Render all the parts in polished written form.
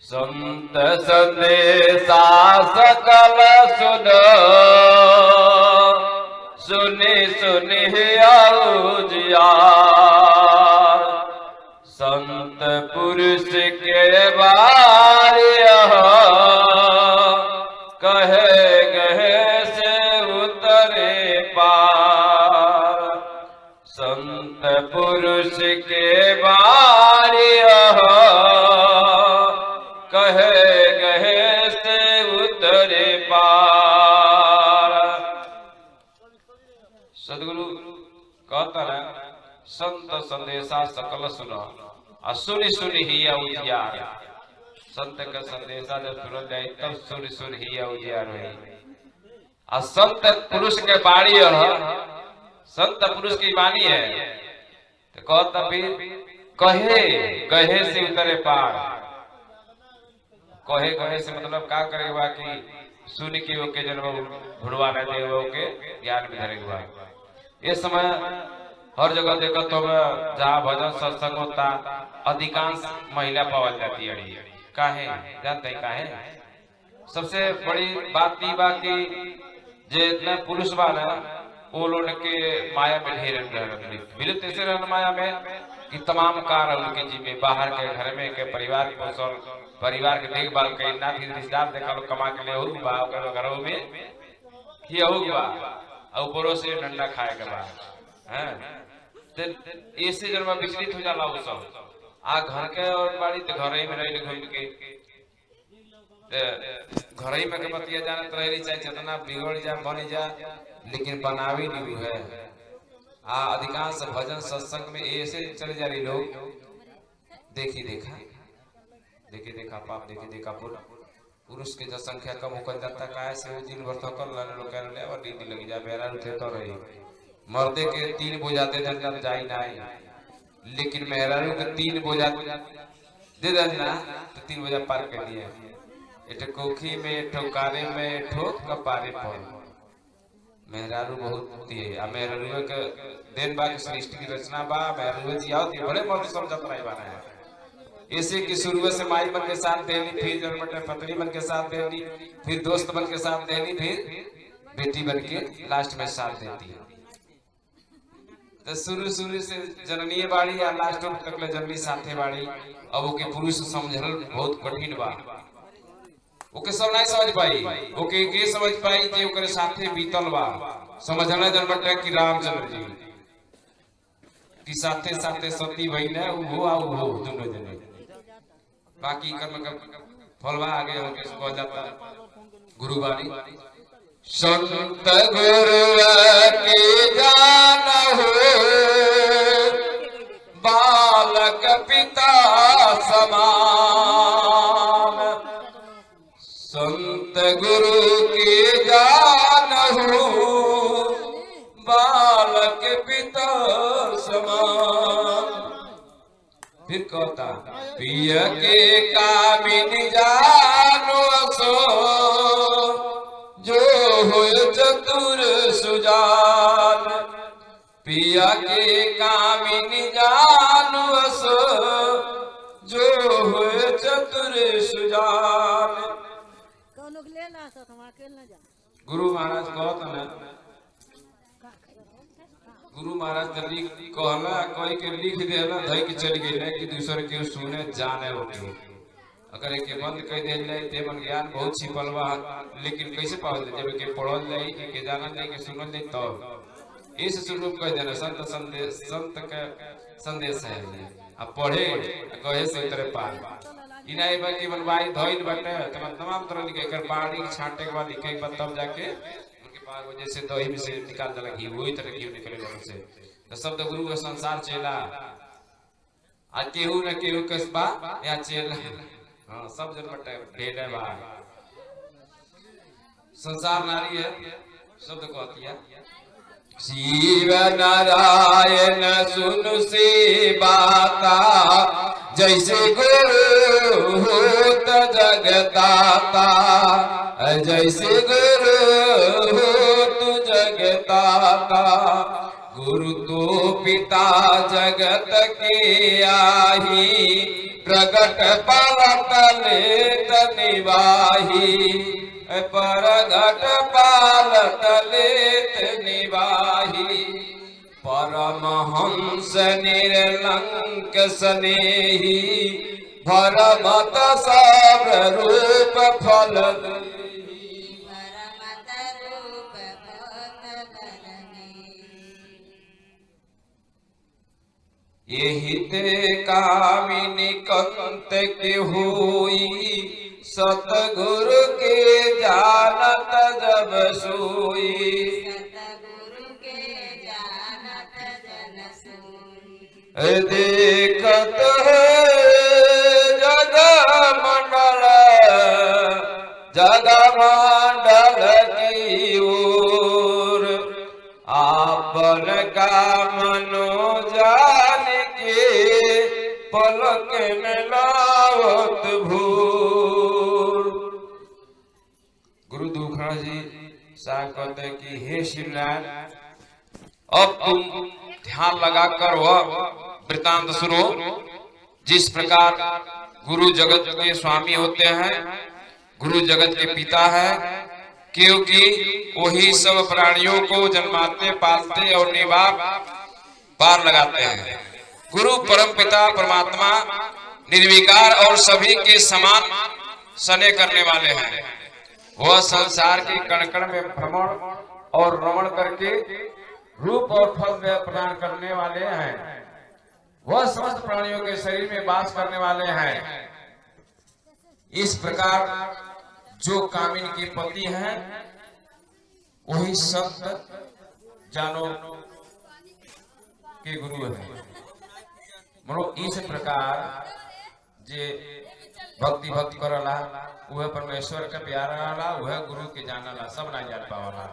संत संदेशा सकल सुन, सुनि सुनि औजिया। संत पुरुष के बारिया, कहे गहे से उतरे पार। संत पुरुष के बारिया, कहे गहे से उतरे पार। सदगुरु कहता है संत संदेशा सकल सुनो, सुनि सुनि ही उजियार। संत का संदेशा जब सुन जाए तब सुनि सुनि ही उजियार हुई। संत पुरुष के बाणी, संत पुरुष की वाणी है तो कहता भी कहे गहे से उतरे पार। कहे गहे से मतलब का करेगा कि सुन के ओके जन्म भुड़वा न दे के ज्ञान में धरेगा। इस समय हर जगह देखो तो जहाँ भजन सत्संग होता अधिकांश महिला पावल जाती है। काहे जानते हैं काहे? सबसे बड़ी बात ये बा कि जितने पुरुष बा ना वो लोग के माया में ढेर विलुप्त ऐसे रहना माया में कि तमाम कार्य उनके जी में बाहर के घर में के परिवार पोषण, परिवार के देखभाल के नाती रिश्तेदार देखा लो कमा के लिए होगा बा घरों में ही होगा और ऊपरों से डंडा खाए के बाद हैं ऐसे जन्म विचलित हो जाला वो सब। आ घर के और बाड़ी तो घर ही में रह घूम के घर ही में के बतिया जाना तो रही चाहे जितना बिगड़ जा बन जा लेकिन बनावी नहीं है। अधिकांश भजन सत्संग में ऐसे चले जा रही लोग देखी देखा देखी देखा पाप देखी देखा पुरुष की जनसंख्या कम होकर जाता का ऐसे दिन भर तो कर लाने लोग कह रहे और नींद लगी जा बेरा उठे तो रही मर्दे के 3 बोझाते जन जाई ना लेकिन मेहरारू के 3 बोझा दे देना तो 3 बोझा पार कर दिए। एठो कोखी में ठोकारे में ठोक कपारे पर मेहरारू बहुत होती है। आ मेहरारू के दिन बा सृष्टि की रचना बा मेहरारू जी आओ बड़े मर्द समझत रही बाना है। ऐसे की शुरू से माई मन के साथ देनी, फिर जन्म पत्नी मन के साथ देनी, फिर दोस्त बन के साथ देनी, फिर बेटी बन के लास्ट में साथ देती है। तो शुरू से जननीय बाड़ी या लास्ट तक ले जननी साथे बाड़ी। अब ओके पुरुष समझल बहुत कठिन बा। ओके सब नहीं समझ पाई, ओके के समझ पाई जे ओकरे साथे बीतल बा। समझना जनबट कि रामचंद्र जी कि साथे साथे सती बहिना वो आ वो दोनों जने बाकी कर्म का फलवा आगे होके कह जाता गुरुवाणी। संत गुरु के जान हो बालक पिता समान। संत गुरु के जान हो बालक पिता समान। फिर कहता पिय के कामिनी जानो सो जो हो चतुर सुजान। पिया के कामिनी जानो सो जो हो चतुर सुजान। गुरु महाराज कहता ना गुरु महाराज जल्दी कहला कोई के लिख देला धई के चल गई कि दूसरे के सुने जाने होके अगर एक बंद कर दे जाए ते मन ज्ञान बहुत छिपल बा लेकिन कैसे पावल जब के पढ़ल जाए के जानल जाए के सुनल जाए तब इस स्वरूप कह देना संत संदेश संत का संदेश है। अब पढ़े कहे से उतरे पार इनाई बा की बनवाई धइल बटे तमाम तरह लिखे कर बाड़ी छांटे के बाद लिखे के बाद तब जाके जैसे दही में से निकाल देला घी वही तरह घी निकले जब से तो शब्द गुरु का संसार चेला आज केहू न केहू कसबा या चेला हाँ सब जन बटे ढेर है बाहर संसार नारी है शब्द को आती है। शिव नारायण सुन से बाता जैसे गुरु होत जगदाता जैसे गुरु होत जगदाता। गुरु तो पिता जगत के आही प्रगट पालत लेत निवाही प्रगट पालत लेत निवाही परमहंस निर्लंक स्नेही भरमत सब रूप फल यही ते कामिनी कंत के हुई सतगुरु के जानत जब सोई देखत है जग मंडल की ओर आपन का मनो जान के पलक में लावत भूर। गुरु दुखड़ा जी साहब कहते कि हे शिवनारायण अब तुम ध्यान लगाकर वह वृतांत सुनो जिस प्रकार गुरु जगत के स्वामी होते हैं, गुरु जगत के पिता है, क्योंकि वही सब प्राणियों को जन्माते पालते और निभा पार लगाते हैं। गुरु परम पिता परमात्मा निर्विकार और सभी के समान स्नेह करने वाले हैं। वह संसार के कण कण में भ्रमण और रमण करके रूप और फल प्रदान करने वाले हैं। वह समस्त प्राणियों के शरीर में वास करने वाले हैं। इस प्रकार जो कामिनी के पति हैं वही सब जानो के गुरु हैं। मनो इस प्रकार जे भक्ति भक्ति करला वह परमेश्वर का प्यार वाला वह गुरु के जानला सब ना जान पावला।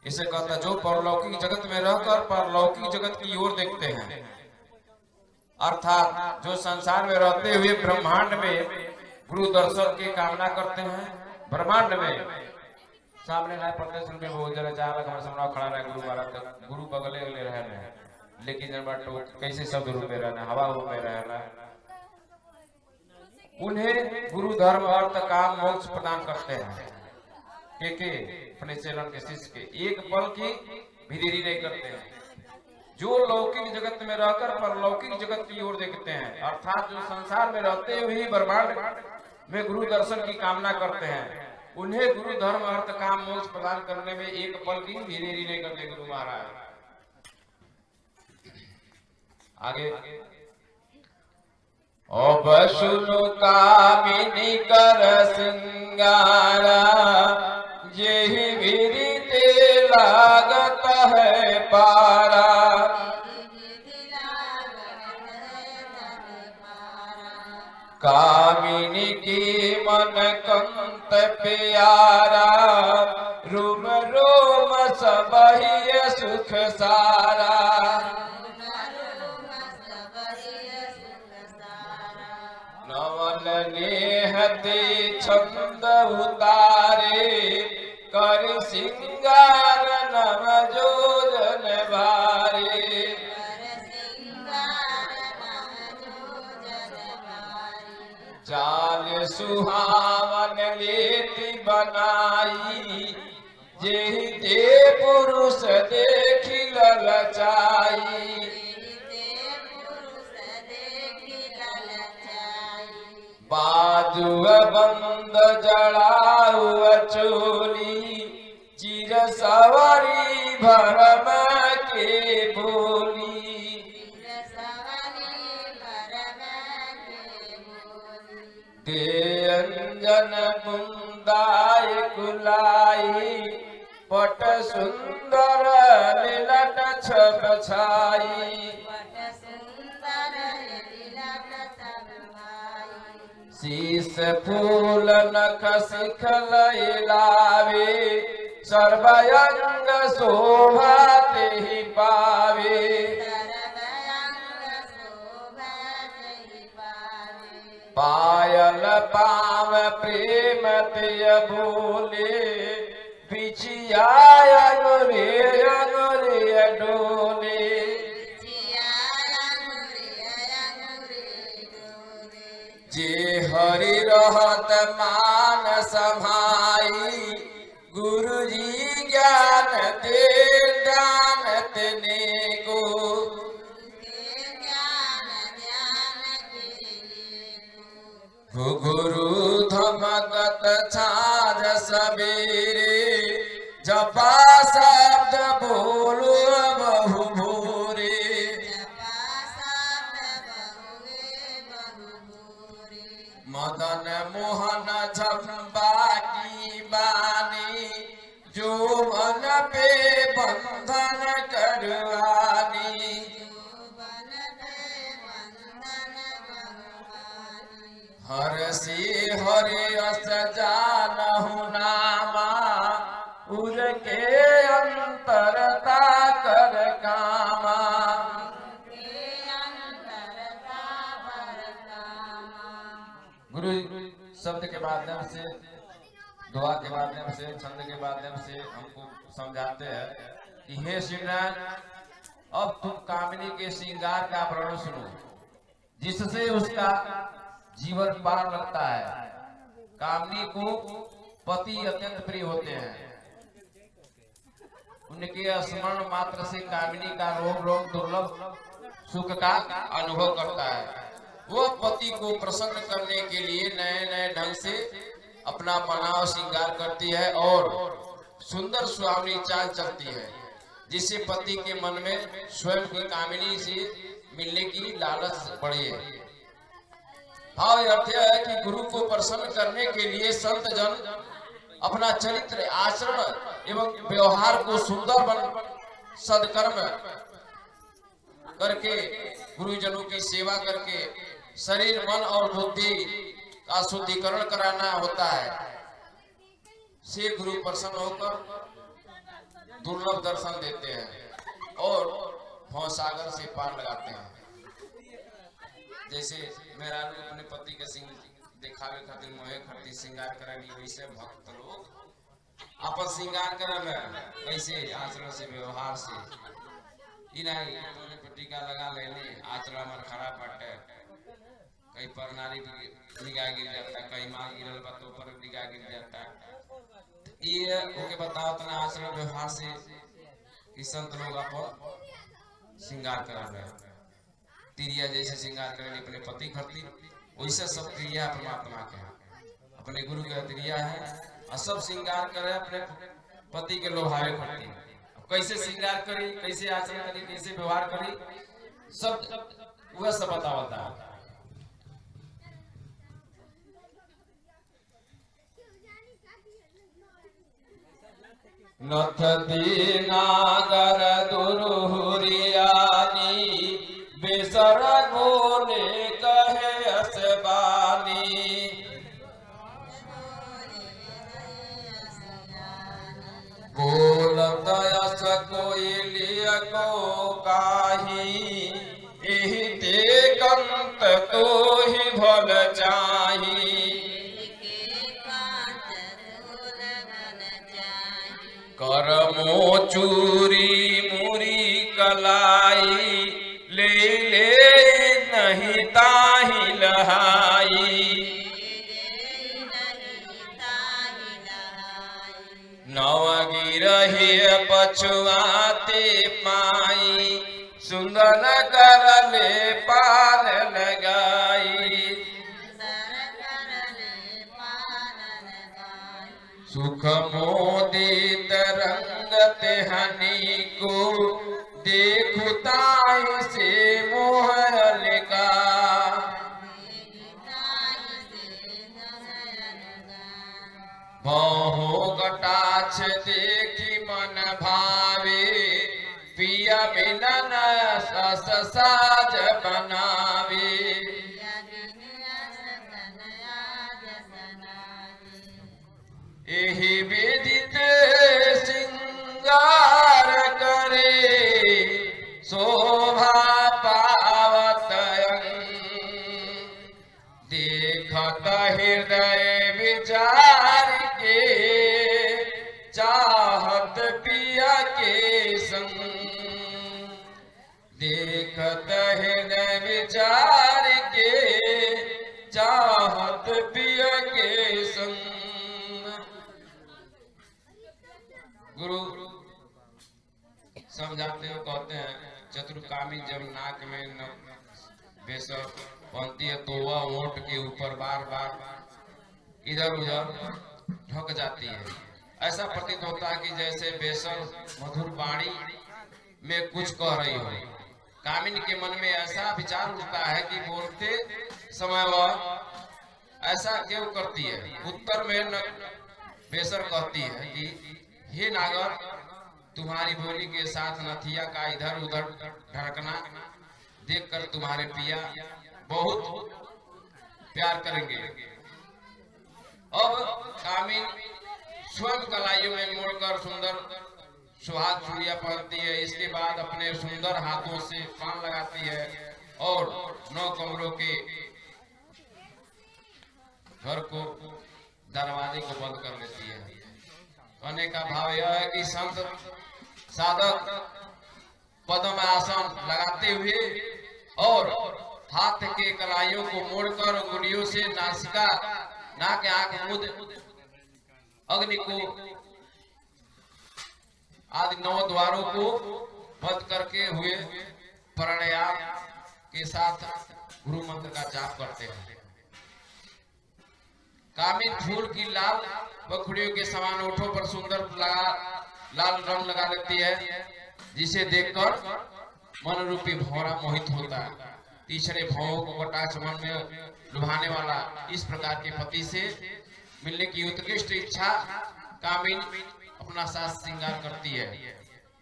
इसे कहता जो परलौकिक जगत में रहकर परलौकिक जगत की ओर देखते हैं, अर्थात जो संसार में रहते हुए ब्रह्मांड में गुरु दर्शन की कामना करते हैं। ब्रह्मांड में सामने ना प्रदेश में बहुत जरा चाह लगा सामने खड़ा रहे गुरु वाला तक गुरु बगले ले रहे हैं, लेकिन जब तो कैसे शब्द रूप में रहना हवा रूप में रहना। उन्हें गुरु धर्म अर्थ काम मोक्ष प्रदान करते हैं के अपने चरण के शिष्य के एक पल की भी देरी नहीं करते हैं। जो लौकिक जगत में रहकर परलौकिक जगत की ओर देखते हैं, अर्थात जो संसार में रहते हुए ब्रह्मांड में गुरु दर्शन की कामना करते हैं, उन्हें गुरु धर्म अर्थ काम मोक्ष प्रदान करने में एक पल की भी देरी नहीं करते गुरु महाराज। आगे अब सुनो कामिनी कर सिंगारा यही विरिते लागत है पारा कामिनी की मन कंत प्यारा रूम रोम सबहि सुख सारा नवल नेहते छंद उतारे कर सिंगार नव जोजन भारे चाल सुहावन लेती बनाई जेहि ते पुरुष देखी ललचाई बाजू बंद जड़ाऊ चोली चिर सवारी भरम के बोली दे अंजन कुंदाय कुलाई पट सुंदर लीलट छप छाई शीस फूल नख शिखल लावे सर्वयंग शोभा तेहि पावे पायल पाव प्रेम तेय बोले बिछिया अंगुरे डोले जे हरि रहत मान समाई, गुरु जी ज्ञान दे दान तेने को। गुरु धमकत छाज सबेरे, जपा शब्द बोलो बहु भोरे। मदन मोहन झम्बा की बानी, जो मन पे बंधन करवानी। हर से हरे अस जानहु नामा, उर के अंतरता कर कामा। गुरु शब्द के माध्यम से, दुआ के माध्यम से, छंद के माध्यम से हमको समझाते हैं कि हे श्रीनाथ, अब तुम कामिनी के श्रृंगार का वर्णन सुनो, जिससे उसका जीवन पार लगता है। कामनी को पति अत्यंत प्रिय होते हैं, उनके स्मरण मात्र से कामिनी का रोग रोग दुर्लभ सुख का अनुभव करता है। वो पति को प्रसन्न करने के लिए नए नए ढंग से अपना बनाव श्रृंगार करती है और सुंदर सुहावनी चाल चलती है, जिससे पति के मन में स्वयं की कामिनी से मिलने की लालच बढ़े। भाव अर्थ है कि गुरु को प्रसन्न करने के लिए संत जन अपना चरित्र, आचरण एवं व्यवहार को सुंदर बन सदकर्म करके, गुरुजनों की सेवा करके शरीर, मन और बुद्धि का शुद्धिकरण कराना होता है। से गुरु प्रसन्न होकर दुर्लभ दर्शन देते हैं और भव सागर से पार लगाते हैं। जैसे मेरा अपने पति के सिंह दिखावे खातिर मोहे खातिर श्रृंगार करानी, वैसे भक्त लोग अपन श्रृंगार करे कैसे आचरण से, व्यवहार से। टीका लगा लेने, आचरण मन खराब बाटे, कहीं पर नारी निगाह गिर जाता है, कहीं माँ गिरल बा तो पर निगाह गिर जाता है। ये ओके बताओ तना आचरण व्यवहार से कि संत लोग अपन श्रृंगार करा रहे। तिरिया जैसे श्रृंगार करें अपने पति खातिर, वैसे सब क्रिया परमात्मा के हैं, अपने गुरु के क्रिया है और सब श्रृंगार करे अपने पति के लोभावे खातिर। कैसे श्रृंगार करी, कैसे आचरण करी, कैसे व्यवहार करी, सब वह सब बतावता है। नथ दीनागर दुरुहुरियानी, बेसर बोले कहे असबानी। बोलत यस कोइलिय को काही, एहि ते कंत तो ही भल चाही। करमो चूरी मुरी कलाई, ले ले नहीं ताही लहाई। नवगिरहि पछुआते पाई, सुंदर कर ले पार लगाई। सुख मोदित रंगत हनी को, देखुताई से मोहर का। बहु कटाक्ष देखी मन भावे, पिया मिलन सस साज बनावे। एहि विदित श्रृंगार करे, शोभा पावत देखत हृदय विचार के, चाहत पिया के संग। देखत हृदय विचार के, चाहत समझाते हो, कहते हैं चतुर्कामी जब नाक में न बेसर बनती है तो वह ओंठ के ऊपर बार बार इधर उधर ढक जाती है। ऐसा प्रतीत होता है कि जैसे बेसर मधुर वाणी में कुछ कह रही हो। कामिनी के मन में ऐसा विचार उठता है कि बोलते समय वह ऐसा क्यों करती है। उत्तर में बेसर कहती है कि हे नागर, तुम्हारी बोली के साथ नथिया का इधर उधर ढड़कना देखकर तुम्हारे पिया बहुत प्यार करेंगे। अब कामिन स्वयं कलाइयों में मोड़कर सुंदर सुहाग चूड़ियां पहनती है। इसके बाद अपने सुंदर हाथों से पान लगाती है और 9 कमरों के घर को दरवाजे को बंद कर लेती है। कहने का भाव यह है कि संत साधक पद्म आसन लगाते हुए और हाथ के कलाइयों को मोड़कर उंगलियों से नासिका, नाक, आंख, मुंह, अग्नि को आदि 9 द्वारों को बंद करके हुए प्राणायाम के साथ गुरु मंत्र का जाप करते हैं। कामिन फूल की लाल बखुड़ियों के समान ओठों पर सुंदर लाल रंग लगा लेती है, जिसे देखकर मन रूपी भौरा मोहित होता है। तीसरे भावों को कटाक्ष मन में लुभाने वाला इस प्रकार के पति से मिलने की उत्कृष्ट इच्छा कामिन अपना साज श्रृंगार करती है।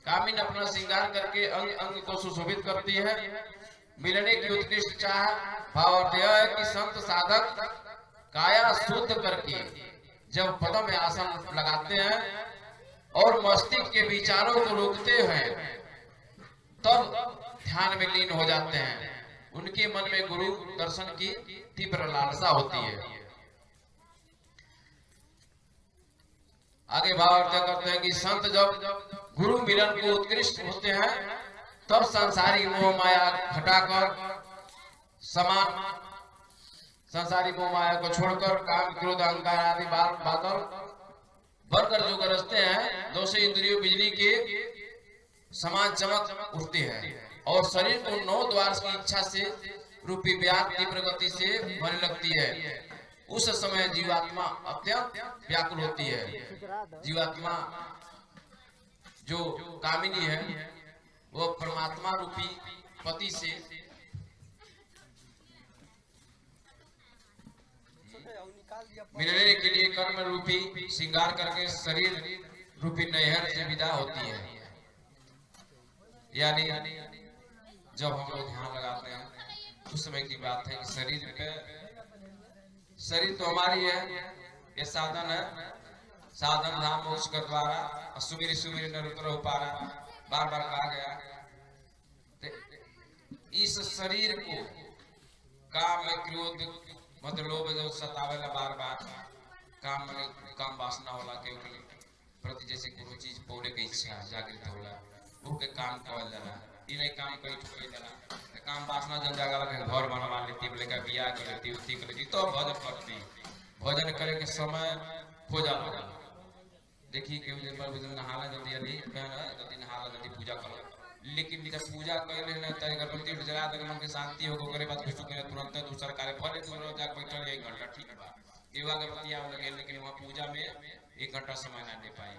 कामिन अपना श्रृंगार करके अंग अंग को सुशोभित करती है। मिलने की उत्कृष्ट चाह भावार्थ यह है कि संत साधक काया शुद्ध करके जब पद्म में आसन लगाते हैं और मस्तिष्क के विचारों को रोकते हैं, तब ध्यान में लीन हो जाते हैं। उनके मन में गुरु दर्शन की तीव्र लालसा होती है। आगे भावार्थ करते हैं कि संत जब गुरु मिलन को उत्कृष्ट होते हैं, तब संसारी मोह माया हटाकर संसारी मोह माया को छोड़कर काम, क्रोध, अहंकार आदि बादल भरकर जो गरजते हैं, 200 इंद्रियों बिजली के समान चमक उठते हैं और शरीर को 9 द्वार की इच्छा से रूपी व्याप तीव्र गति से भरने लगती है। उस समय जीवात्मा अत्यंत व्याकुल होती है। जीवात्मा जो कामिनी है वो परमात्मा रूपी पति से मिलने के लिए कर्म रूपी श्रृंगार करके शरीर रूपी नैहर से विदा होती है। यानी जब हम लोग ध्यान लगाते हैं उस समय की बात है कि शरीर तो हमारी है, ये साधन है। साधन धाम मोक्ष का द्वारा, सुमिरी सुमिरी नरुतर उपारा, बार बार कहा गया। इस शरीर को काम, क्रोध, मत, लोभ जो सतावेला बार बार काम वासना होला के प्रति जैसे कोनो चीज पौले के इच्छा जागृत होला, वो के काम कहल जाला। इ नहीं काम कई ठोके जाला, काम वासना जन जागला के घर बनवा लेती, बोले का बियाह कर लेती, उसी कर लेती, तो भजन करती। भजन करे के समय हो जाला। देखी के जे पर भजन नहाला जल्दी अली जल्दी नहाला जल्दी पूजा करो। लेकिन जब पूजा कइले न त अगरबत्ती जला दे, मन के शांति हो ओकरे बाद कुछ करे तुरंत दूसरा कार्य भले दूर जाके बैठल 1 घंटा ठीक बा, एवा अगरबत्ती आवे लगे, लेकिन वहां पूजा में 1 घंटा समय ना दे पाई।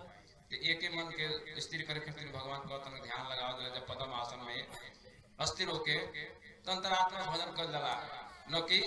तो एके मन के स्थिर करे खातिर भगवान कहतन ध्यान लगाओ। जब पद्म आसन में अस्थिर होके तंत्रात्मा भजन कर जाला, न कि